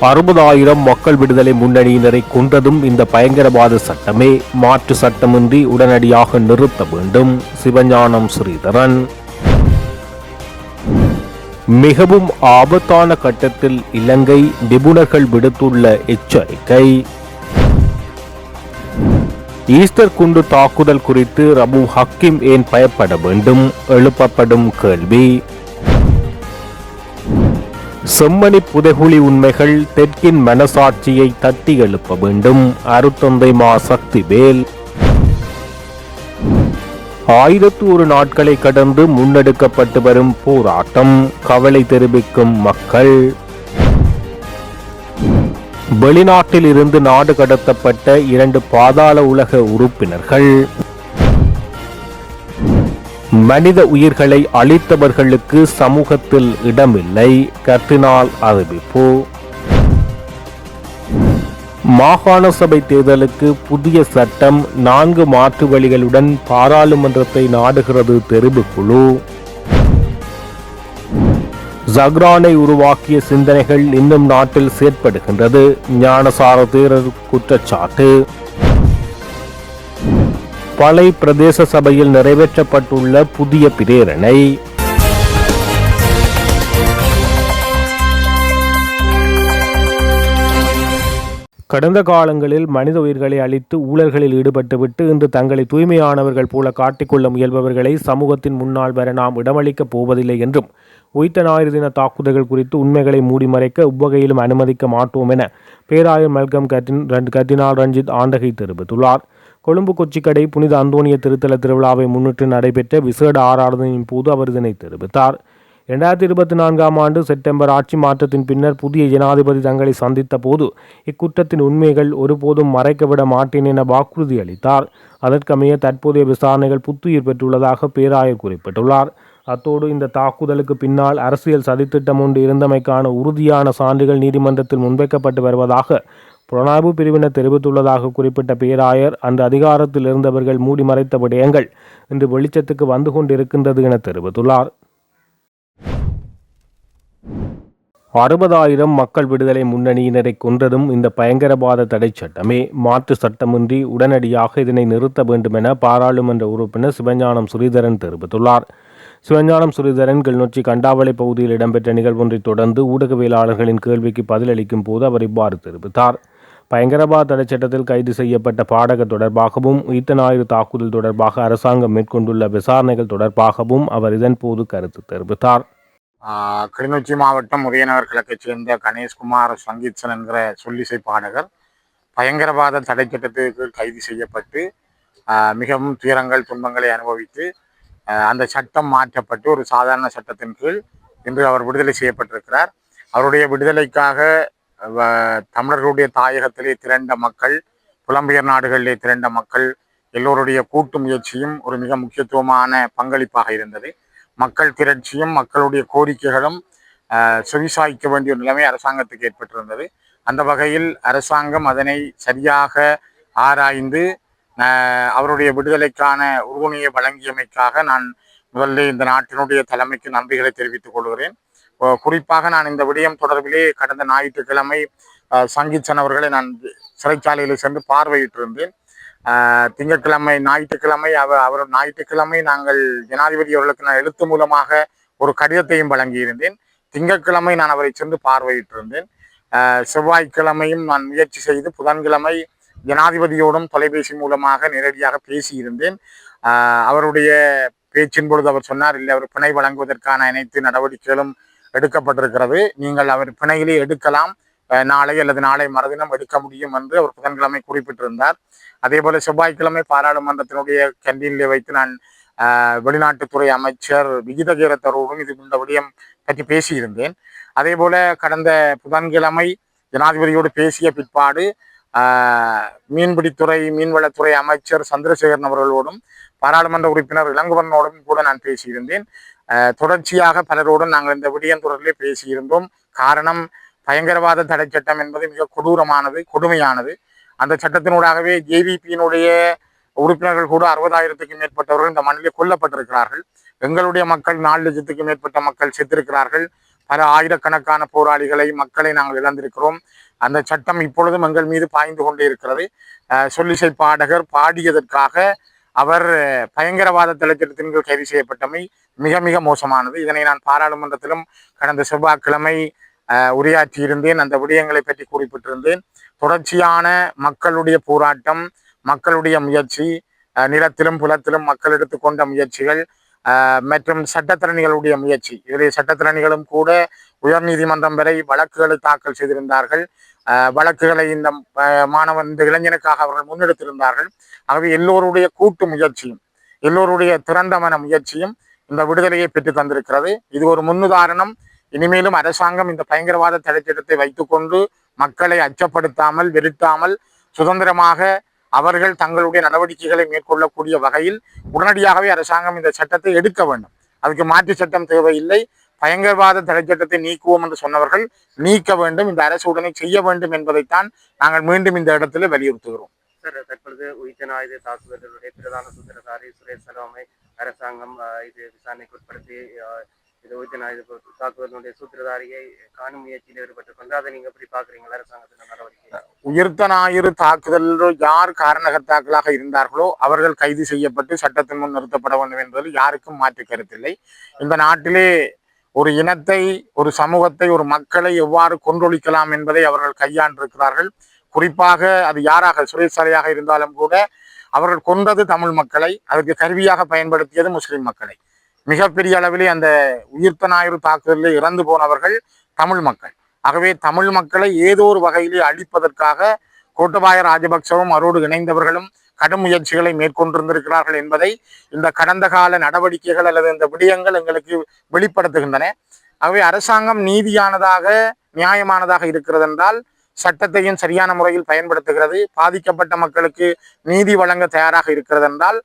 60,000 மக்கள் விடுதலை முன்னணியினரை கொன்றதும் இந்த பயங்கரவாத சட்டமே, மாற்று சட்டமின்றி உடனடியாக நிறுத்த வேண்டும். சிவஞானம் ஸ்ரீதரன். மிகவும் ஆபத்தான கட்டத்தில் இலங்கை, நிபுணர்கள் விடுத்துள்ள எச்சரிக்கை. ஈஸ்டர் குண்டு தாக்குதல் குறித்து ரபு ஹக்கீம் ஏன் பயப்பட வேண்டும்? எழுப்பப்படும் கேள்வி. செம்மணி புதைகுழி உண்மைகள் தெற்கின் மனசாட்சியை தட்டி எழுப்ப வேண்டும். அருத்தந்தை மா சக்திவேல். 1001 நாட்களை கடந்து முன்னெடுக்கப்பட்டு வரும் போராட்டம், கவலை தெரிவிக்கும் மக்கள். வெளிநாட்டில் இருந்து நாடு கடத்தப்பட்ட 2 பாதாள உலக உறுப்பினர்கள். மனித உயிர்களை அழித்தவர்களுக்கு சமூகத்தில் இடமில்லை, கர்தினால் அறிவிப்பு. மாகாண சபை தேர்தலுக்கு புதிய சட்டம், 4 மாற்று வழிகளுடன் பாராளுமன்றத்தை நாடுகிறது தெரிவுக்குழு. ஜக்ரானை உருவாக்கிய சிந்தனைகள் இன்னும் நாட்டில் செயற்படுகின்றது, ஞானசார தேரர் குற்றச்சாட்டு. பளை பிரதேச சபையில் நிறைவேற்றப்பட்டுள்ள புதிய பிரேரணை. கடந்த காலங்களில் மனித உயிர்களை அழித்து ஊழல்களில் ஈடுபட்டுவிட்டு இன்று தங்களை தூய்மையானவர்கள் போல காட்டிக்கொள்ள முயல்பவர்களை சமூகத்தின் முன்னால் வர நாம் இடமளிக்கப் போவதில்லை என்றும், உயிர்த்த ஞாயிறு தின தாக்குதல்கள் குறித்து உண்மைகளை மூடிமறைக்க எவ்வகையிலும் அனுமதிக்க மாட்டோம் என பேராயர் மல்கம் கர்தினால் ரஞ்சித் ஆண்டகை தெரிவித்துள்ளார். கொழும்பு கொச்சிக்கடை புனித அந்தோனிய திருத்தல திருவிழாவை முன்னிட்டு நடைபெற்ற விசேட ஆராதனையின் போது அவர் இதனை தெரிவித்தார். 2024 ஆண்டு செப்டம்பர் ஆட்சி மாற்றத்தின் பின்னர் புதிய ஜனாதிபதி தங்களை சந்தித்த போது இக்குற்றத்தின் உண்மைகள் ஒருபோதும் மறைக்கவிட மாட்டேன் என வாக்குறுதி அளித்தார். அதற்கமைய தற்போதைய விசாரணைகள் புத்துயிர் பெற்றுள்ளதாக பேராயர் குறிப்பிட்டுள்ளார். அத்தோடு இந்த தாக்குதலுக்கு பின்னால் அரசியல் சதித்திட்டம் ஒன்று இருந்தமைக்கான உறுதியான சான்றுகள் நீதிமன்றத்தில் முன்வைக்கப்பட்டு வருவதாக புலனாய்வு பிரிவினர் தெரிவித்துள்ளதாக குறிப்பிட்ட பேராயர், அந்த அதிகாரத்தில் இருந்தவர்கள் மூடி மறைத்த விடயங்கள் இன்று வெளிச்சத்துக்கு வந்து கொண்டிருக்கின்றது என தெரிவித்துள்ளார். 60,000 மக்கள் விடுதலை முன்னணியினரை கொன்றதும் இந்த பயங்கரவாத தடை சட்டமே, மாற்று சட்டமின்றி உடனடியாக இதனை நிறுத்த வேண்டும் என பாராளுமன்ற உறுப்பினர் சிவஞானம் ஸ்ரீதரன் தெரிவித்துள்ளார். சிவஞானம் ஸ்ரீதரன் கிளிநொச்சி கண்டாவளை பகுதியில் இடம்பெற்ற நிகழ்வொன்றை தொடர்ந்து ஊடகவியலாளர்களின் கேள்விக்கு பதிலளிக்கும் போது அவர் இவ்வாறு தெரிவித்தார். பயங்கரவாத தடை சட்டத்தில் கைது செய்யப்பட்ட பாடகர் தொடர்பாகவும் உயிர்த்த ஞாயிறு தாக்குதல் தொடர்பாக அரசாங்கம் மேற்கொண்டுள்ள விசாரணைகள் தொடர்பாகவும் அவர் இதன்போது கருத்து தெரிவித்தார். கிளிநொச்சி மாவட்டம் உதயநகர் கிழக்கைச் சேர்ந்த கணேஷ்குமார் சங்கீத்சன் என்கிற சொல்லிசை பாடகர் பயங்கரவாத தடை சட்டத்திற்கு கைது செய்யப்பட்டு மிகவும் துயரங்கள் துன்பங்களை அனுபவித்து அந்த சட்டம் மாற்றப்பட்டு ஒரு சாதாரண சட்டத்தின் கீழ் இன்று அவர் விடுதலை செய்யப்பட்டிருக்கிறார். அவருடைய விடுதலைக்காக தமிழர்களுடைய தாயகத்திலே திரண்ட மக்கள், புலம்பெயர் நாடுகளிலே திரண்ட மக்கள் எல்லோருடைய கூட்டு முயற்சியும் ஒரு மிக முக்கியத்துவமான பங்களிப்பாக இருந்தது. மக்கள் திரட்சியும் மக்களுடைய கோரிக்கைகளும் செவிசாய்க்க வேண்டிய நிலைமை அரசாங்கத்துக்கு ஏற்பட்டிருந்தது. அந்த வகையில் அரசாங்கம் அதனை சரியாக ஆராய்ந்து அவருடைய விடுதலைக்கான உறுதுணையை வழங்கியமைக்காக நான் முதலில் இந்த நாட்டினுடைய தலைமைக்கு நன்றிகளை தெரிவித்துக் கொள்கிறேன். குறிப்பாக நான் இந்த விடயம் தொடர்பிலே கடந்த ஞாயிற்றுக்கிழமை சங்கீத்சன் அவர்களை நான் சிறைச்சாலையில் சென்று பார்வையிட்டிருந்தேன். ஞாயிற்றுக்கிழமை நாங்கள் ஜனாதிபதி அவர்களுக்கு நான் எழுத்து மூலமாக ஒரு கடிதத்தையும் வழங்கியிருந்தேன். திங்கட்கிழமை நான் அவரை சென்று பார்வையிட்டிருந்தேன். செவ்வாய்க்கிழமையும் நான் முயற்சி செய்து புதன்கிழமை ஜனாதிபதியோடும் தொலைபேசி மூலமாக நேரடியாக பேசியிருந்தேன். அவருடைய பேச்சின் பொழுது அவர் சொன்னார், இல்லை, அவர் பிணை வழங்குவதற்கான அனைத்து நடவடிக்கைகளும் எடுக்கப்பட்டிருக்கிறது, நீங்கள் அவர் பிணையிலே எடுக்கலாம், நாளை அல்லது நாளை மறுதினம் எடுக்க முடியும் என்று அவர் புதன்கிழமை குறிப்பிட்டிருந்தார். அதே போல செவ்வாய்க்கிழமை பாராளுமன்றத்தினுடைய கேண்டீனிலே வைத்து நான் வெளிநாட்டுத்துறை அமைச்சர் விகிதகீரத்தரோடும் இந்த விடயம் பற்றி பேசியிருந்தேன். அதே போல கடந்த புதன்கிழமை ஜனாதிபதியோடு பேசிய பிற்பாடு மீன்பிடித்துறை மீன்வளத்துறை அமைச்சர் சந்திரசேகரன் அவர்களோடும் பாராளுமன்ற உறுப்பினர் இளங்குவனோடும் கூட நான் பேசியிருந்தேன். தொடர்ச்சியாக பலரோடும் நாங்கள் இந்த விடயம் தொடர்பிலே பேசியிருந்தோம். காரணம், பயங்கரவாத தடை சட்டம் என்பது மிக கொடூரமானது, கொடுமையானது. அந்த சட்டத்தினூடாகவே ஜேவிபியினுடைய உறுப்பினர்கள் கூட 60,000க்கும் மேற்பட்டவர்கள் இந்த மண்ணிலே கொல்லப்பட்டிருக்கிறார்கள். எங்களுடைய மக்கள் 4 லட்சத்துக்கும் மேற்பட்ட மக்கள் செத்திருக்கிறார்கள். பல ஆயிரக்கணக்கான போராளிகளை மக்களை நாங்கள் இழந்திருக்கிறோம். அந்த சட்டம் இப்பொழுதும் எங்கள் மீது பாய்ந்து கொண்டே இருக்கிறது. சொல்லிசை பாடகர் பாடியதற்காக அவர் பயங்கரவாத தடைச்சட்டத்தின் கீழ் கைது செய்யப்பட்டமை மிக மிக மோசமானது. இதனை நான் பாராளுமன்றத்திலும் கடந்த செவ்வாய்க்கிழமை உரையாற்றியிருந்தேன். அந்த விடயங்களை பற்றி குறிப்பிட்டிருந்தேன். தொடர்ச்சியான மக்களுடைய போராட்டம், மக்களுடைய முயற்சி, நிலத்திலும் புலத்திலும் மக்கள் எடுத்துக்கொண்ட முயற்சிகள் மற்றும் சட்டத்திறனிகளுடைய முயற்சி, இதில் சட்டத்திறனிகளும் கூட உயர்நீதிமன்றம் வரை வழக்குகளை தாக்கல் செய்திருந்தார்கள். வழக்குகளை இந்த இந்த இளைஞனுக்காக அவர்கள் முன்னெடுத்திருந்தார்கள். ஆகவே எல்லோருடைய கூட்டு முயற்சியும் எல்லோருடைய திறந்த மன முயற்சியும் இந்த விடுதலையை பெற்று தந்திருக்கிறது. இது ஒரு முன்னுதாரணம். இனிமேலும் அரசாங்கம் இந்த பயங்கரவாத தடைச்சட்டத்தை வைத்துக்கொண்டு மக்களை அச்சப்படுத்தாமல், வெறுத்தாமல், சுதந்திரமாக அவர்கள் தங்களுடைய நடவடிக்கைகளை மேற்கொள்ளக்கூடிய வகையில் உடனடியாகவே அரசாங்கம் இந்த சட்டத்தை எடுக்க வேண்டும். அதுக்கு மாற்று சட்டம் தேவையில்லை. பயங்கரவாத தடைச்சட்டத்தை நீக்குவோம் என்று சொன்னவர்கள் நீக்க வேண்டும். இந்த அரசு உடனே செய்ய வேண்டும் என்பதைத்தான் நாங்கள் மீண்டும் இந்த இடத்துல வலியுறுத்துகிறோம். சார், தற்பொழுது உயிர்த்த தாக்குதலுடைய பிரதான சூத்திரதாரி சுரேஷ் சலோமை அரசாங்கம் இது விசாரணைக்கு உட்படுத்தி இது உயிர்த்த தாக்குதலுடைய சூத்திரதாரியை காணும் முயற்சியில் ஈடுபட்டுக் கொண்டு அதை நீங்க எப்படி பாக்குறீங்களா? அரசாங்கத்தின் நடவடிக்கை உயிர்த்த ஞாயிறு தாக்குதலில் யார் காரணகர்த்தாக்களாக இருந்தார்களோ அவர்கள் கைது செய்யப்பட்டு சட்டத்தின் முன் நிறுத்தப்பட வேண்டும் என்பதில் யாருக்கும் மாற்று கருத்தில்லை. இந்த நாட்டிலே ஒரு இனத்தை, ஒரு சமூகத்தை, ஒரு மக்களை எவ்வாறு கொன்றொழிக்கலாம் என்பதை அவர்கள் கையாண்டிருக்கிறார்கள். குறிப்பாக அது யாராக சுரேஷ் இருந்தாலும் கூட அவர்கள் கொன்றது தமிழ் மக்களை, அதற்கு கருவியாக பயன்படுத்தியது முஸ்லிம் மக்களை. மிகப்பெரிய அளவிலே அந்த உயிர்த்த ஞாயிறு தாக்குதலில் இறந்து போனவர்கள் தமிழ் மக்கள். ஆகவே தமிழ் மக்களை ஏதோ ஒரு வகையிலே அழிப்பதற்காக கோட்டபாய ராஜபக்சவும் அவரோடு இணைந்தவர்களும் கடும் முயற்சிகளை மேற்கொண்டிருந்திருக்கிறார்கள் என்பதை இந்த கடந்த கால நடவடிக்கைகள் அல்லது இந்த விடயங்கள் எங்களுக்கு வெளிப்படுத்துகின்றன. ஆகவே அரசாங்கம் நீதியானதாக, நியாயமானதாக இருக்கிறது என்றால் சட்டத்தையும் சரியான முறையில் பயன்படுத்துகிறது, பாதிக்கப்பட்ட மக்களுக்கு நீதி வழங்க தயாராக இருக்கிறது என்றால்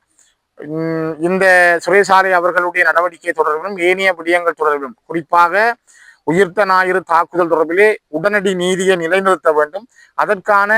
இந்த சுரேசாலை அவர்களுடைய நடவடிக்கை தொடர்பிலும் ஏனைய விடயங்கள் தொடர்பிலும், குறிப்பாக உயிர்த்த ஞாயிறு தாக்குதல் தொடர்பிலே உடனடி நீதியை நிலைநிறுத்த வேண்டும். அதற்கான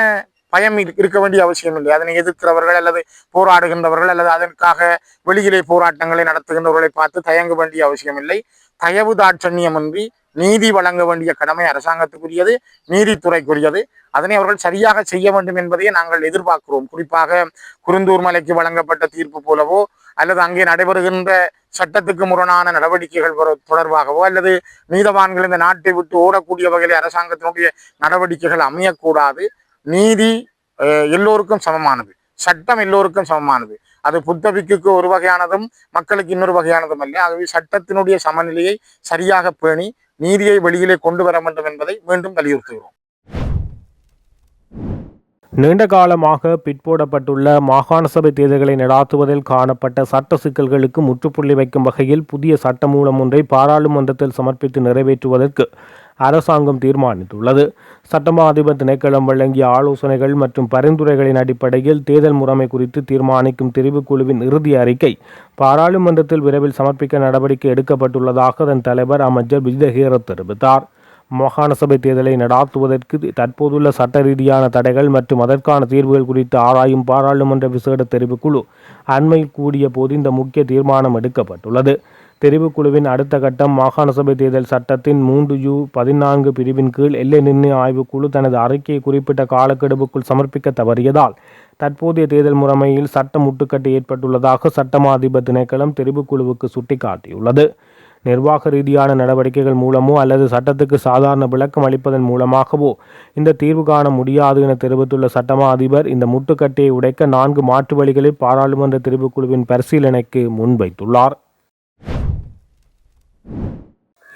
பயம் இருக்க வேண்டிய அவசியம் இல்லை. அதனை எதிர்க்கிறவர்கள் அல்லது போராடுகின்றவர்கள் அல்லது அதற்காக வெளியிலே போராட்டங்களை நடத்துகின்றவர்களை பார்த்து தயங்க வேண்டிய அவசியம் இல்லை. தயவு தாட்சண்யமின்றி நீதி வழங்க வேண்டிய கடமை அரசாங்கத்துக்குரியது, நீதித்துறைக்குரியது. அதனை அவர்கள் சரியாக செய்ய வேண்டும் என்பதையே நாங்கள் எதிர்பார்க்கிறோம். குறிப்பாக குருந்தூர் மலைக்கு வழங்கப்பட்ட தீர்ப்பு போலவோ அல்லது அங்கே நடைபெறுகின்ற சட்டத்துக்கு முரணான நடவடிக்கைகள் தொடர்பாகவோ அல்லது நீதவான்கள் இந்த நாட்டை விட்டு ஓடக்கூடிய வகையில் அரசாங்கத்தினுடைய நடவடிக்கைகள் அமையக்கூடாது. நீதி எல்லோருக்கும் சமமானது, சட்டம் எல்லோருக்கும் சமமானது. அது புத்தபிக்கு ஒரு வகையானதும் மக்களுக்கு இன்னொரு வகையானதும் அல்ல. ஆகவே சட்டத்தினுடைய சமநிலையை சரியாக பேணி நீதியை வெளியிலே கொண்டு வர வேண்டும் என்பதை மீண்டும் வலியுறுத்துகிறோம். நீண்ட காலமாக பிற்போடப்பட்டுள்ள மாகாண சபை தேர்தல்களை நடாத்துவதில் காணப்பட்ட சட்ட சிக்கல்களுக்கு முற்றுப்புள்ளி வைக்கும் வகையில் புதிய சட்டமூலம் ஒன்றை பாராளுமன்றத்தில் சமர்ப்பித்து நிறைவேற்றுவதற்கு அரசாங்கம் தீர்மானித்துள்ளது. சட்டமா அதிபர் திணைக்களம் வழங்கிய ஆலோசனைகள் மற்றும் பரிந்துரைகளின் அடிப்படையில் தேர்தல் முறைமை குறித்து தீர்மானிக்கும் தெரிவுக்குழுவின் இறுதி அறிக்கை பாராளுமன்றத்தில் விரைவில் சமர்ப்பிக்க நடவடிக்கை எடுக்கப்பட்டுள்ளதாக அதன் தலைவர் அமைச்சர் விஜயஹேர தெரிவித்தார். மாகாண சபை தேர்தலை நடாத்துவதற்கு தற்போதுள்ள சட்ட ரீதியான தடைகள் மற்றும் அதற்கான தீர்வுகள் குறித்து ஆராயும் பாராளுமன்ற விசேட தெரிவுக்குழு அண்மையில் கூடிய போது இந்த முக்கிய தீர்மானம் எடுக்கப்பட்டுள்ளது. தெரிவுக்குழுவின் அடுத்த கட்டம் மாகாண சபை தேர்தல் சட்டத்தின் 3U14 பிரிவின் கீழ் எல்லை நிர்ணய ஆய்வுக்குழு தனது அறிக்கையை குறிப்பிட்ட காலக்கெடுவுக்குள் சமர்ப்பிக்க தவறியதால் தற்போதைய தேர்தல் முறைமையில் சட்ட முட்டுக்கட்டு ஏற்பட்டுள்ளதாக சட்டமா அதிபர் திணைக்களம் தெரிவுக்குழுவுக்கு சுட்டிக்காட்டியுள்ளது. நிர்வாக ரீதியான நடவடிக்கைகள் மூலமோ அல்லது சட்டத்துக்கு சாதாரண விளக்கம் அளிப்பதன் மூலமாகவோ இந்த தீர்வு காண முடியாது என தெரிவித்துள்ள சட்டமா அதிபர் இந்த முட்டுக்கட்டையை உடைக்க 4 மாற்று வழிகளில் பாராளுமன்ற தெரிவுக்குழுவின் பரிசீலனைக்கு முன்வைத்துள்ளார்.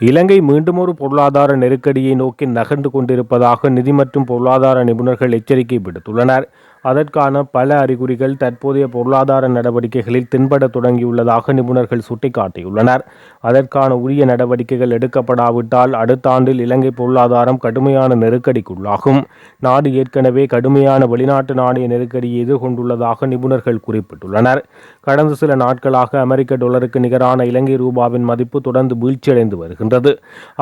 இலங்கை மீண்டும் ஒரு பொருளாதார நெருக்கடியை நோக்கி நகர்ந்து கொண்டிருப்பதாக நிதி மற்றும் பொருளாதார நிபுணர்கள் எச்சரிக்கை விடுத்துள்ளனர். அதற்கான பல அறிகுறிகள் தற்போதைய பொருளாதார நடவடிக்கைகளில் தென்பட தொடங்கியுள்ளதாக நிபுணர்கள் சுட்டிக்காட்டியுள்ளனர். அதற்கான உரிய நடவடிக்கைகள் எடுக்கப்படாவிட்டால் அடுத்த ஆண்டில் இலங்கை பொருளாதாரம் கடுமையான நெருக்கடிக்குள்ளாகும். நாடு ஏற்கனவே கடுமையான வெளிநாட்டு நாணய நெருக்கடியை எதிர்கொண்டுள்ளதாக நிபுணர்கள் குறிப்பிட்டுள்ளனர். கடந்த சில நாட்களாக அமெரிக்க டாலருக்கு நிகரான இலங்கை ரூபாவின் மதிப்பு தொடர்ந்து வீழ்ச்சியடைந்து வருகின்றது.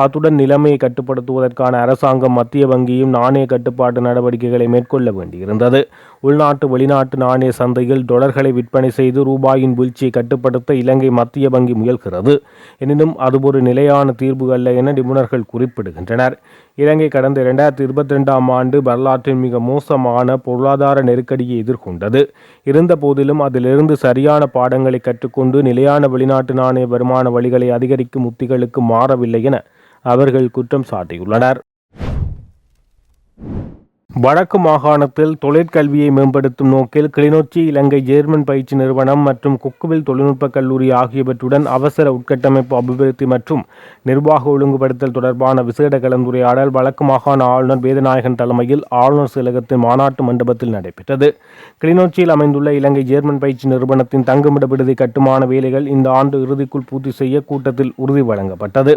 அத்துடன் நிலைமையை கட்டுப்படுத்துவதற்கான அரசாங்கம், மத்திய வங்கியும் நாணய கட்டுப்பாட்டு நடவடிக்கைகளை மேற்கொள்ள வேண்டியிருந்தது. உள்நாட்டு வெளிநாட்டு நாணய சந்தையில் டொலர்களை விற்பனை செய்து ரூபாயின் வீழ்ச்சியை கட்டுப்படுத்த இலங்கை மத்திய வங்கி முயல்கிறது. எனினும் அதுபோரு நிலையான தீர்வு அல்ல என நிபுணர்கள் குறிப்பிடுகின்றனர். இலங்கை கடந்த 2022ஆம் ஆண்டு வரலாற்றின் மிக மோசமான பொருளாதார நெருக்கடியை எதிர்கொண்டது. இருந்த போதிலும் அதிலிருந்து சரியான பாடங்களை கற்றுக்கொண்டு நிலையான வெளிநாட்டு நாணய வருமான வழிகளை அதிகரிக்கும் உத்திகளுக்கு மாறவில்லை என அவர்கள் குற்றம் சாட்டியுள்ளனர். வடக்கு மாகாணத்தில் தொழிற்கல்வியை மேம்படுத்தும் நோக்கில் கிளிநொச்சி இலங்கை ஜேர்மன் பயிற்சி நிறுவனம் மற்றும் கொக்குவில் தொழில்நுட்ப கல்லூரி ஆகியவற்றுடன் அவசர உட்கட்டமைப்பு அபிவிருத்தி மற்றும் நிர்வாக ஒழுங்குபடுத்தல் தொடர்பான விசேட கலந்துரையாடல் வடக்கு மாகாண ஆளுநர் வேதநாயகன் தலைமையில் ஆளுநர் செயலகத்தின் மாநாட்டு மண்டபத்தில் நடைபெற்றது. கிளிநொச்சியில் அமைந்துள்ள இலங்கை ஜேர்மன் பயிற்சி நிறுவனத்தின் தங்குமிட விடுதி கட்டுமான வேலைகள் இந்த ஆண்டு இறுதிக்குள் பூர்த்தி செய்ய கூட்டத்தில் உறுதி வழங்கப்பட்டது.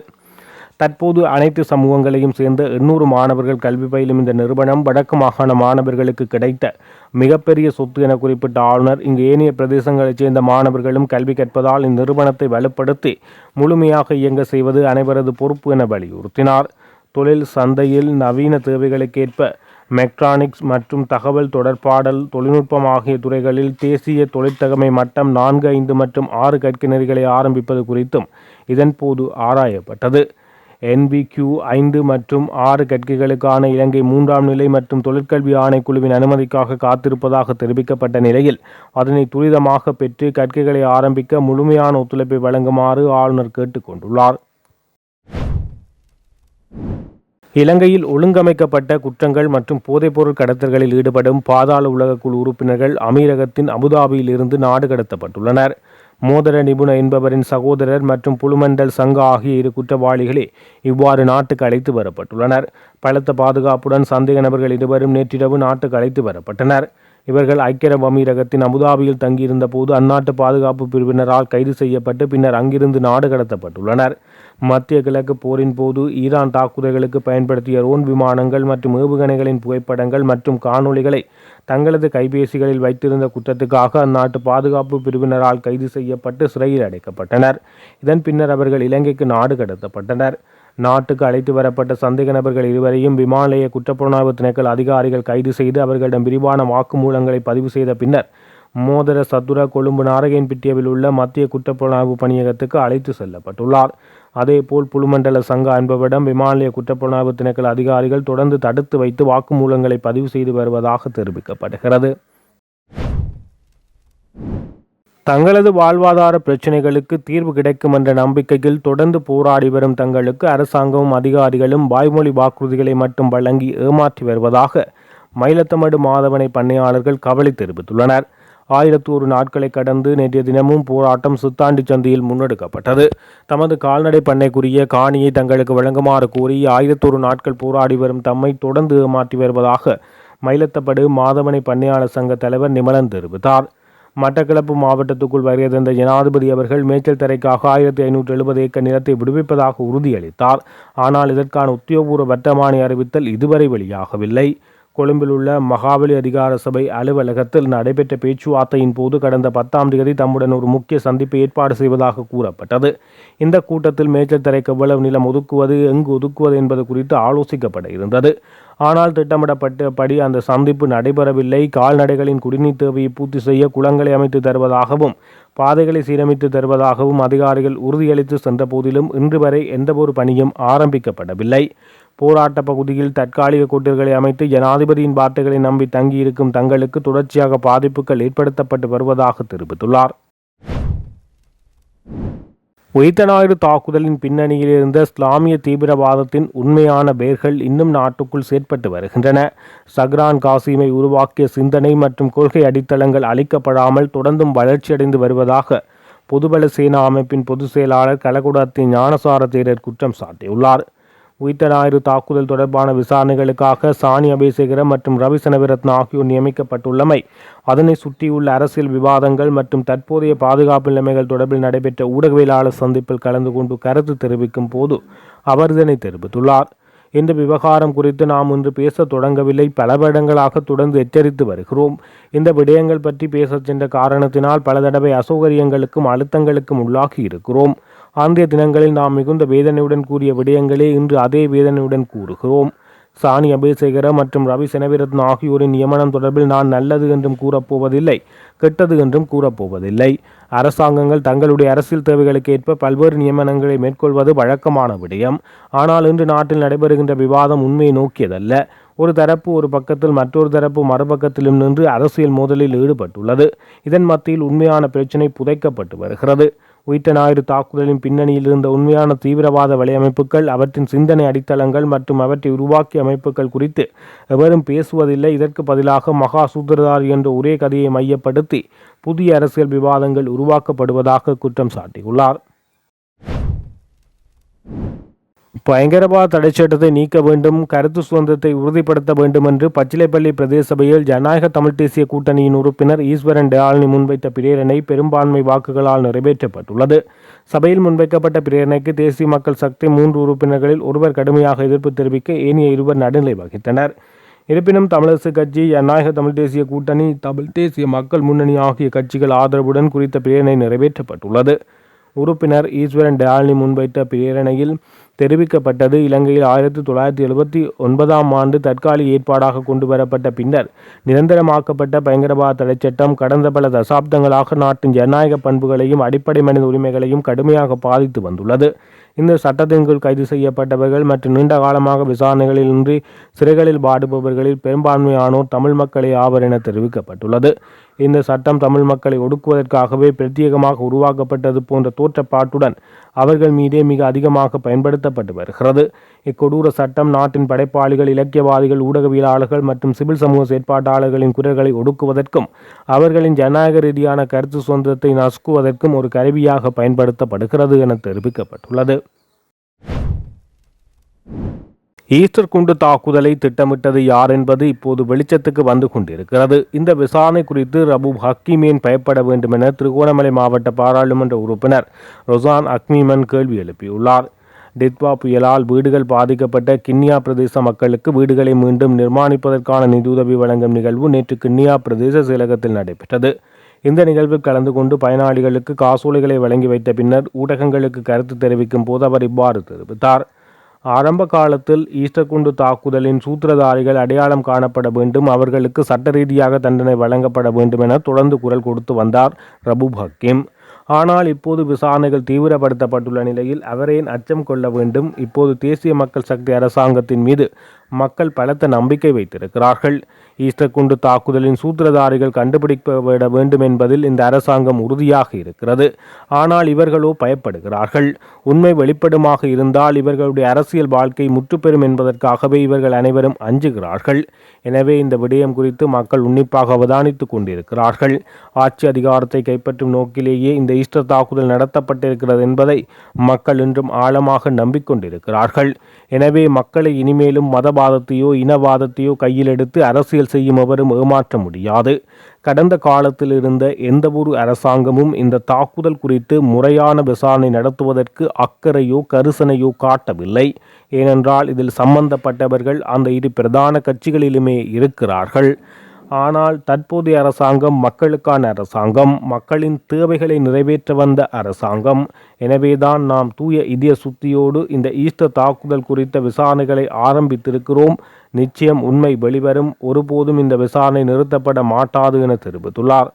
தற்போது அனைத்து சமூகங்களையும் சேர்ந்த 800 மாணவர்கள் கல்வி பயிலும் இந்த நிறுவனம் வடக்கு மாகாண மாணவர்களுக்கு கிடைத்த மிகப்பெரிய சொத்து என குறிப்பிட்ட ஆளுநர், இங்கு ஏனைய பிரதேசங்களைச் சேர்ந்த மாணவர்களும் கல்வி கற்பதால் இந்நிறுவனத்தை வலுப்படுத்தி முழுமையாக இயங்க செய்வது அனைவரது பொறுப்பு என வலியுறுத்தினார். தொழில் சந்தையில் நவீன தேவைகளுக்கேற்ப மெக்ட்ரானிக்ஸ் மற்றும் தகவல் தொடர்பாடல் தொழில்நுட்பம் ஆகிய துறைகளில் தேசிய தொழிற்தகமை மட்டம் 4, 5 மற்றும் 6 கற்கை நெறிகளை ஆரம்பிப்பது குறித்தும் இதன்போது ஆராயப்பட்டது. NBQ 5 மற்றும் 6 கற்கைகளுக்கான இலங்கை 3ஆம் நிலை மற்றும் தொழிற்கல்வி ஆணைக்குழுவின் அனுமதிக்காக காத்திருப்பதாக தெரிவிக்கப்பட்ட நிலையில் அதனை துரிதமாக பெற்று கற்கைகளை ஆரம்பிக்க முழுமையான ஒத்துழைப்பை வழங்குமாறு ஆளுநர் கேட்டுக்கொண்டுள்ளார். இலங்கையில் ஒழுங்கமைக்கப்பட்ட குற்றங்கள் மற்றும் போதைப்பொருள் கடத்தல்களில் ஈடுபடும் பாதாள உலக குழு உறுப்பினர்கள் அமீரகத்தின் அபுதாபியில் இருந்து நாடு கடத்தப்பட்டுள்ளனர். மோதர நிபுண என்பவரின் சகோதரர் மற்றும் புலுமண்டல் சங்கா ஆகிய 2 குற்றவாளிகளே இவ்வாறு நாட்டுக்கு அழைத்து வரப்பட்டுள்ளனர். பலத்த பாதுகாப்புடன் சந்தேக நபர்கள் இருவரும் நேற்றிரவு நாட்டுக்கு அழைத்து வரப்பட்டனர். இவர்கள் ஐக்கிய அரபு அமீரகத்தின் அபுதாபியில் தங்கியிருந்த போது அந்நாட்டு பாதுகாப்பு பிரிவினரால் கைது செய்யப்பட்டு பின்னர் அங்கிருந்து நாடு கடத்தப்பட்டுள்ளனர். மத்திய கிழக்கு போரின் போது ஈரான் தாக்குதல்களுக்கு பயன்படுத்திய ரோன் விமானங்கள் மற்றும் ஏவுகணைகளின் புகைப்படங்கள் மற்றும் காணொளிகளை தங்களது கைபேசிகளில் வைத்திருந்த குற்றத்துக்காக அந்நாட்டு பாதுகாப்பு பிரிவினரால் கைது செய்யப்பட்டு சிறையில் அடைக்கப்பட்டனர். இதன் பின்னர் அவர்கள் இலங்கைக்கு நாடு கடத்தப்பட்டனர். நாட்டுக்கு அழைத்து வரப்பட்ட சந்தேக நபர்கள் இருவரையும் விமான நிலைய குற்றப்புலனாய்வு திணைக்கள அதிகாரிகள் கைது செய்து அவர்களிடம் விரிவான வாக்குமூலங்களை பதிவு செய்த பின்னர் மோதர சத்துர கொழும்பு நாரகன்பட்டியாவில் உள்ள மத்திய குற்றப்புலனாய்வு பணியகத்துக்கு அழைத்து செல்லப்பட்டுள்ளார். அதேபோல் புலுமண்டல சங்கா என்பவரிடம் விமான நிலைய குற்றப்புலனாய்வு திணைக்கள அதிகாரிகள் தொடர்ந்து தடுத்து வைத்து வாக்குமூலங்களை பதிவு செய்து வருவதாக தெரிவிக்கப்படுகிறது. தங்களது வாழ்வாதார பிரச்சினைகளுக்கு தீர்வு கிடைக்கும் என்ற நம்பிக்கையில் தொடர்ந்து போராடி வரும் தங்களுக்கு அரசாங்கமும் அதிகாரிகளும் வாய்மொழி வாக்குறுதிகளை மட்டும் வழங்கி ஏமாற்றி வருவதாக மயிலத்தமடு மாதவனை பண்ணையாளர்கள் கவலை தெரிவித்துள்ளனர். 1001 நாட்களை கடந்து நேற்றைய தினமும் போராட்டம் சித்தாண்டி சந்தையில் முன்னெடுக்கப்பட்டது. தமது கால்நடை பண்ணைக்குரிய காணியை தங்களுக்கு வழங்குமாறு கோரி 1001 நாட்கள் போராடி வரும் தம்மை தொடர்ந்து ஏமாற்றி வருவதாக மயிலத்தமடு மாதவனை பண்ணையாளர் சங்க தலைவர் நிமலன் தெரிவித்தார். மட்டக்களப்பு மாவட்டத்துக்குள் வருகை தந்த ஜனாதிபதி அவர்கள் மேய்ச்சல் தரைக்காக 1570 ஏக்கர் நிலத்தை விடுவிப்பதாக உறுதியளித்தார். ஆனால் இதற்கான உத்தியோகபூர்வ வர்த்தமானி அறிவித்தல் இதுவரை வெளியாகவில்லை. கொழும்பில் உள்ள மகாபலி அதிகார சபை அலுவலகத்தில் நடைபெற்ற பேச்சுவார்த்தையின் போது கடந்த 10ஆம் தேதி தம்முடன் ஒரு முக்கிய சந்திப்பை ஏற்பாடு செய்வதாக கூறப்பட்டது. இந்த கூட்டத்தில் மேய்ச்சல் தரைக்கு எவ்வளவு நிலம் ஒதுக்குவது, எங்கு ஒதுக்குவது என்பது குறித்து ஆலோசிக்கப்பட இருந்தது. ஆனால் திட்டமிடப்பட்டபடி அந்த சந்திப்பு நடைபெறவில்லை. கால்நடைகளின் குடிநீர் தேவையை பூர்த்தி செய்ய குளங்களை அமைத்து தருவதாகவும் பாதைகளை சீரமைத்து தருவதாகவும் அதிகாரிகள் உறுதியளித்து சென்ற போதிலும் இன்று வரை எந்தவொரு பணியும் ஆரம்பிக்கப்படவில்லை. போராட்ட பகுதியில் தற்காலிக கொட்டில்களை அமைத்து ஜனாதிபதியின் வார்த்தைகளை நம்பி தங்கியிருக்கும் தங்களுக்கு தொடர்ச்சியாக பாதிப்புகள் ஏற்படுத்தப்பட்டு வருவதாக தெரிவித்துள்ளார். உயிர்த்த தாக்குதலின் பின்னணியில் இருந்த இஸ்லாமிய தீவிரவாதத்தின் உண்மையான வேர்கள் இன்னும் நாட்டுக்குள் செயற்பட்டு வருகின்றன. சஹ்ரான் காசிமை உருவாக்கிய சிந்தனை மற்றும் கொள்கை அடித்தளங்கள் அளிக்கப்படாமல் தொடர்ந்தும் வளர்ச்சியடைந்து வருவதாக பொதுபல சேனா அமைப்பின் பொதுச் செயலாளர் கலகுடாத்தி ஞானசார தேரர் குற்றம் சாட்டியுள்ளார். உயிர்த்த தாக்குதல் தொடர்பான விசாரணைகளுக்காக சானி அபேசேகர மற்றும் ரவி சனவிரத்ன ஆகியோர் நியமிக்கப்பட்டுள்ளமை, அதனை சுற்றியுள்ள அரசியல் விவாதங்கள் மற்றும் தற்போதைய பாதுகாப்பு நிலைமைகள் தொடர்பில் நடைபெற்ற ஊடகவியலாளர் சந்திப்பில் கலந்து கொண்டு கருத்து தெரிவிக்கும் போது அவர் இதனை தெரிவித்துள்ளார். இந்த விவகாரம் குறித்து நாம் இன்று பேச தொடங்கவில்லை. பல வருடங்களாக தொடர்ந்து எச்சரித்து வருகிறோம். இந்த விடயங்கள் பற்றி பேச சென்ற காரணத்தினால் பல தடவை அசௌகரியங்களுக்கும் அழுத்தங்களுக்கும் உள்ளாகி இருக்கிறோம். அன்றைய தினங்களில் நாம் மிகுந்த வேதனையுடன் கூறிய விடயங்களே இன்று அதே வேதனையுடன் கூறுகிறோம். சாணி அபேசேகர மற்றும் ரவி செனவிரத்ன ஆகியோரின் நியமனம் தொடர்பில் நான் நல்லது என்றும் கூறப்போவதில்லை, கெட்டது என்றும் கூறப்போவதில்லை. அரசாங்கங்கள் தங்களுடைய அரசியல் தேவைகளுக்கு ஏற்ப பல்வேறு நியமனங்களை மேற்கொள்வது வழக்கமான விடயம். ஆனால் இன்று நாட்டில் நடைபெறுகின்ற விவாதம் உண்மையை நோக்கியதல்ல. ஒரு தரப்பு ஒரு பக்கத்தில், மற்றொரு தரப்பு மறுபக்கத்திலும் நின்று அரசியல் மோதலில் ஈடுபட்டுள்ளது. இதன் மத்தியில் உண்மையான பிரச்சினை புதைக்கப்பட்டு வருகிறது. உயிர்த்த ஞாயிறு தாக்குதலின் பின்னணியில் இருந்த உண்மையான தீவிரவாத வலையமைப்புகள், அவற்றின் சிந்தனை அடித்தளங்கள் மற்றும் அவற்றை உருவாக்கிய அமைப்புகள் குறித்து எவரும் பேசுவதில்லை. இதற்கு பதிலாக மகா சூத்திரதாரி என்ற ஒரே கதையை மையப்படுத்தி புதிய அரசியல் விவாதங்கள் உருவாக்கப்படுவதாக குற்றம் சாட்டியுள்ளார். பயங்கரவாத தடைச்சட்டத்தை நீக்க வேண்டும், கருத்து சுதந்திரத்தை உறுதிப்படுத்த வேண்டும் என்று பச்சிலைப்பள்ளி பிரதேச சபையில் ஜனநாயக தமிழ் தேசிய கூட்டணியின் உறுப்பினர் ஈஸ்வரன் டயாலினி முன்வைத்த பிரேரணை பெரும்பான்மை வாக்குகளால் நிறைவேற்றப்பட்டுள்ளது. சபையில் முன்வைக்கப்பட்ட பிரேரணைக்கு தேசிய மக்கள் சக்தி 3 உறுப்பினர்களில் ஒருவர் கடுமையாக எதிர்ப்பு தெரிவிக்க ஏனைய 2 நடுநிலை வகித்தனர். இருப்பினும் தமிழரசு கட்சி, ஜனநாயக தமிழ் தேசிய கூட்டணி, தமிழ் தேசிய மக்கள் முன்னணி ஆகிய கட்சிகள் ஆதரவுடன் குறித்த பிரேரணை நிறைவேற்றப்பட்டுள்ளது. உறுப்பினர் ஈஸ்வரன் டயாலினி முன்வைத்த பிரேரணையில் தெரிவிக்கப்பட்டது, இலங்கையில் 1979ஆம் ஆண்டு தற்காலிக ஏற்பாடாக கொண்டு வரப்பட்ட பின்னர் நிரந்தரமாக்கப்பட்ட பயங்கரவாத தடைச்சட்டம் கடந்த பல தசாப்தங்களாக நாட்டின் ஜனநாயக பண்புகளையும் அடிப்படை மனித உரிமைகளையும் கடுமையாக பாதித்து வந்துள்ளது. இந்த சட்டத்தின் கீழ் கைது செய்யப்பட்டவர்கள் மற்றும் நீண்ட காலமாக விசாரணைகளில் இன்றி சிறைகளில் வாடுபவர்களில் பெரும்பான்மையானோர் தமிழ் மக்களே ஆவர் என தெரிவிக்கப்பட்டுள்ளது. இந்த சட்டம் தமிழ் மக்களை ஒடுக்குவதற்காகவே பிரத்யேகமாக உருவாக்கப்பட்டது போன்ற தோற்றப்பாட்டுடன் அவர்கள் மீதே மிக அதிகமாக பயன்படுத்தப்பட்டு வருகிறது. இக்கொடூர சட்டம் நாட்டின் படைப்பாளிகள், இலக்கியவாதிகள், ஊடகவியலாளர்கள் மற்றும் சிவில் சமூக செயற்பாட்டாளர்களின் குரல்களை ஒடுக்குவதற்கும் அவர்களின் ஜனநாயக ரீதியான கருத்து சுதந்திரத்தை நசுக்குவதற்கும் ஒரு கருவியாக பயன்படுத்தப்படுகிறது என தெரிவிக்கப்பட்டுள்ளது. ஈஸ்டர் குண்டு தாக்குதலை திட்டமிட்டது யார் என்பது இப்போது வெளிச்சத்துக்கு வந்து கொண்டிருக்கிறது. இந்த விசாரணை குறித்து ரபூப் ஹக்கீம் ஏன் பயப்பட வேண்டும் என திருகோணமலை மாவட்ட பாராளுமன்ற உறுப்பினர் ரொசான் அக்மீமன் கேள்வி எழுப்பியுள்ளார். டித்வா புயலால் வீடுகள் பாதிக்கப்பட்ட கிண்ணியா பிரதேச மக்களுக்கு வீடுகளை மீண்டும் நிர்மாணிப்பதற்கான நிதியுதவி வழங்கும் நிகழ்வு நேற்று கிண்ணியா பிரதேச செயலகத்தில் நடைபெற்றது. இந்த நிகழ்வில் கலந்து கொண்டு பயனாளிகளுக்கு காசோலைகளை வழங்கி வைத்த பின்னர் ஊடகங்களுக்கு கருத்து தெரிவிக்கும் போது அவர் இவ்வாறு தெரிவித்தார். ஆரம்ப காலத்தில் ஈஸ்டர் குண்டு தாக்குதலின் சூத்திரதாரிகள் அடையாளம் காணப்பட வேண்டும், அவர்களுக்கு சட்ட ரீதியாக தண்டனை வழங்கப்பட வேண்டும் என தொடர்ந்து குரல் கொடுத்து வந்தார் ரபூப் ஹக்கீம். ஆனால் இப்போது விசாரணைகள் தீவிரப்படுத்தப்பட்டுள்ள நிலையில் அவரேன் அச்சம் கொள்ள வேண்டும்? இப்போது தேசிய மக்கள் சக்தி அரசாங்கத்தின் மீது மக்கள் பலத்த நம்பிக்கை வைத்திருக்கிறார்கள். ஈஸ்டர் குண்டு தாக்குதலின் சூத்திரதாரிகள் கண்டுபிடிக்கப்பட வேண்டும் என்பதில் இந்த அரசாங்கம் உறுதியாக இருக்கிறது. ஆனால் இவர்களோ பயப்படுகிறார்கள். உண்மை வெளிப்படுமாக இருந்தால் இவர்களுடைய அரசியல் வாழ்க்கை முற்றுப்பெறும் என்பதற்காகவே இவர்கள் அனைவரும் அஞ்சுகிறார்கள். எனவே இந்த விடயம் குறித்து மக்கள் உன்னிப்பாக அவதானித்துக் கொண்டிருக்கிறார்கள். ஆட்சி அதிகாரத்தை கைப்பற்றும் நோக்கிலேயே இந்த ஈஸ்டர் தாக்குதல் நடத்தப்பட்டிருக்கிறது என்பதை மக்கள் இன்றும் ஆழமாக நம்பிக்கொண்டிருக்கிறார்கள். எனவே மக்களை இனிமேலும் மதவாதத்தையோ இனவாதத்தையோ கையில் எடுத்து அரசியல் செய்யும் எவரும் ஏமாற்ற முடியாது. கடந்த காலத்தில் இருந்த எந்த ஒரு அரசாங்கமும் இந்த தாக்குதல் குறித்து முறையான விசாரணை நடத்துவதற்கு அக்கறையோ கரிசனையோ காட்டவில்லை. ஏனென்றால் இதில் சம்பந்தப்பட்டவர்கள் அந்த 2 பிரதான கட்சிகளிலுமே இருக்கிறார்கள். ஆனால் தற்போதைய அரசாங்கம் மக்களுக்கான அரசாங்கம், மக்களின் தேவைகளை நிறைவேற்ற வந்த அரசாங்கம். எனவேதான் நாம் தூய இதய சுத்தியோடு இந்த ஈஸ்டர் தாக்குதல் குறித்த விசாரணைகளை ஆரம்பித்திருக்கிறோம். நிச்சயம் உண்மை வெளிவரும். ஒருபோதும் இந்த விசாரணை நிறுத்தப்பட மாட்டாது என தெரிவித்துள்ளார்.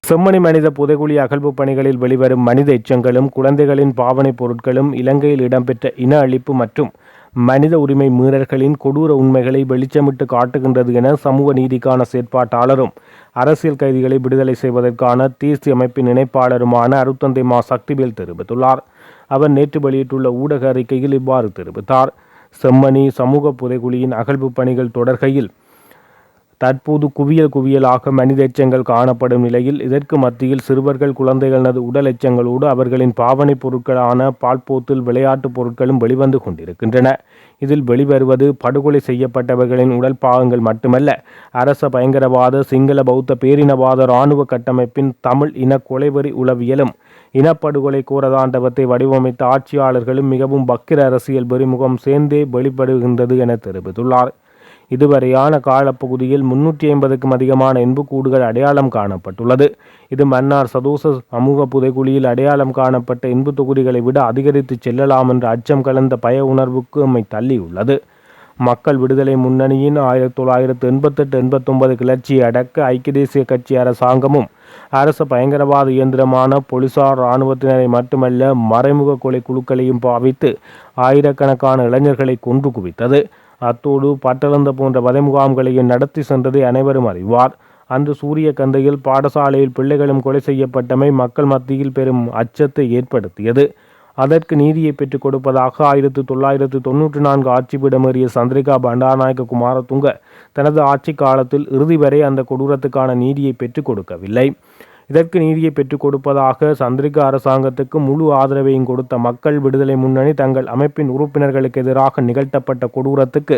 செம்மணி மனித புதைகுழி அகழ்வு பணிகளில் வெளிவரும் மனித எச்சங்களும் குழந்தைகளின் பாவனை பொருட்களும் இலங்கையில் இடம்பெற்ற இன அழிப்பு மற்றும் மனித உரிமை மீறல்களின் கொடூர உண்மைகளை வெளிச்சமிட்டு காட்டுகின்றது என சமூக நீதிக்கான செயற்பாட்டாளரும் அரசியல் கைதிகளை விடுதலை செய்வதற்கான தேசிய அமைப்பின் இணைப்பாளருமான அருத்தந்தை மா சக்திவேல் தெரிவித்துள்ளார். அவர் நேற்று வெளியிட்டுள்ள ஊடக அறிக்கையில் இவ்வாறு தெரிவித்தார். செம்மணி சமூக புதைகுழியின் அகழ்வு பணிகள் தொடர்கையில் தற்போது குவியலாக மனித எச்சங்கள் காணப்படும் நிலையில் இதற்கு மத்தியில் சிறுவர்கள் குழந்தைகளது உடல் எச்சங்களோடு அவர்களின் பாவனை பொருட்களான பால்போத்தில் விளையாட்டுப் பொருட்களும் வெளிவந்து கொண்டிருக்கின்றன. இதில் வெளிவருவது படுகொலை செய்யப்பட்டவர்களின் உடல் பாகங்கள் மட்டுமல்ல, அரச பயங்கரவாத சிங்கள பௌத்த பேரினவாத இராணுவ கட்டமைப்பின் தமிழ் இன கொலைவெறி உளவியலும் இனப்படுகொலை கோரதாண்டவத்தை வடிவமைத்த ஆட்சியாளர்களும் மிகவும் பக்கிர அரசியல் வெறிமுகம் சேர்ந்தே வெளிப்படுகின்றது என தெரிவித்துள்ளார். இதுவரையான காலப்பகுதியில் 350க்கும் அதிகமான எண்புக்கூடுகள் அடையாளம் காணப்பட்டுள்ளது. இது மன்னார் சதோச சமூக புதைகுழியில் அடையாளம் காணப்பட்ட எண்பு தொகுதிகளை விட அதிகரித்து செல்லலாம் என்ற அச்சம் கலந்த பய உணர்வுக்கு நம்மை தள்ளியுள்ளது. மக்கள் விடுதலை முன்னணியின் 1988-89 கிளர்ச்சியை அடக்க ஐக்கிய தேசிய கட்சி அரசாங்கமும் அரச பயங்கரவாத இயந்திரமான போலீசார் இராணுவத்தினரை மட்டுமல்ல மறைமுக கொலை குழுக்களையும் பாவித்து ஆயிரக்கணக்கான இளைஞர்களை கொன்று குவித்தது. அத்தோடு பட்டளந்த போன்ற வதை முகாம்களையும் நடத்தி சென்றதை அனைவரும் அறிவார். அன்று சூரியகந்தையில் பாடசாலையில் பிள்ளைகளும் கொலை செய்யப்பட்டமை மக்கள் மத்தியில் பெரும் அச்சத்தை ஏற்படுத்தியது. அதற்கு நீதியை பெற்றுக் கொடுப்பதாக 1994 ஆட்சிப்பிடமேறிய சந்திரிகா பண்டாரநாயக்க குமாரதுங்க தனது ஆட்சி காலத்தில் இறுதி வரை அந்த கொடூரத்துக்கான நீதியை பெற்றுக் கொடுக்கவில்லை. இதற்கு நீதியை பெற்றுக் கொடுப்பதாக சந்திரிகா அரசாங்கத்துக்கு முழு ஆதரவையும் கொடுத்த மக்கள் விடுதலை முன்னணி தங்கள் அமைப்பின் உறுப்பினர்களுக்கு எதிராக நிகழ்த்தப்பட்ட கொடூரத்துக்கு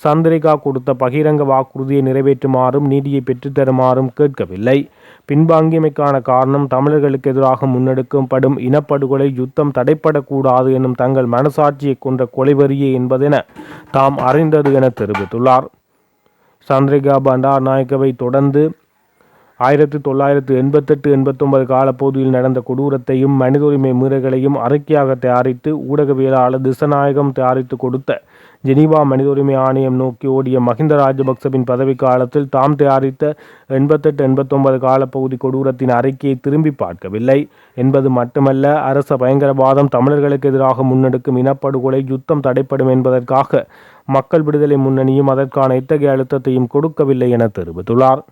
சந்திரிகா கொடுத்த பகிரங்க வாக்குறுதியை நிறைவேற்றுமாறும் நீதியை பெற்றுத்தருமாறும் கேட்கவில்லை. பின்வாங்கியமைக்கான காரணம் தமிழர்களுக்கு எதிராக முன்னெடுக்கப்படும் இனப்படுகொலை யுத்தம் தடைப்படக்கூடாது எனும் தங்கள் மனசாட்சியை கொன்ற கொலைவரியே என்பதென தாம் அறிந்தது என தெரிவித்துள்ளார். சந்திரிகா பண்டாரநாயக்கவை தொடர்ந்து 1988-89 காலப்பகுதியில் நடந்த கொடூரத்தையும் மனித உரிமை மீறல்களையும் அறிக்கையாக தயாரித்து ஊடகவியலாளர் திசநாயகம் தயாரித்து கொடுத்த ஜெனீவா மனித உரிமை ஆணையம் நோக்கி ஓடிய மஹிந்த ராஜபக்சவின் பதவி காலத்தில் தாம் தயாரித்த 88-89 காலப்பகுதி கொடூரத்தின் அறிக்கையை திரும்பி பார்க்கவில்லை என்பது மட்டுமல்ல, அரச பயங்கரவாதம் தமிழர்களுக்கு எதிராக முன்னெடுக்கும் இனப்படுகொலை யுத்தம் தடைப்படும் என்பதற்காக மக்கள் விடுதலை முன்னணியும் அதற்கான இத்தகைய அழுத்தத்தையும் கொடுக்கவில்லை என தெரிவித்துள்ளார்.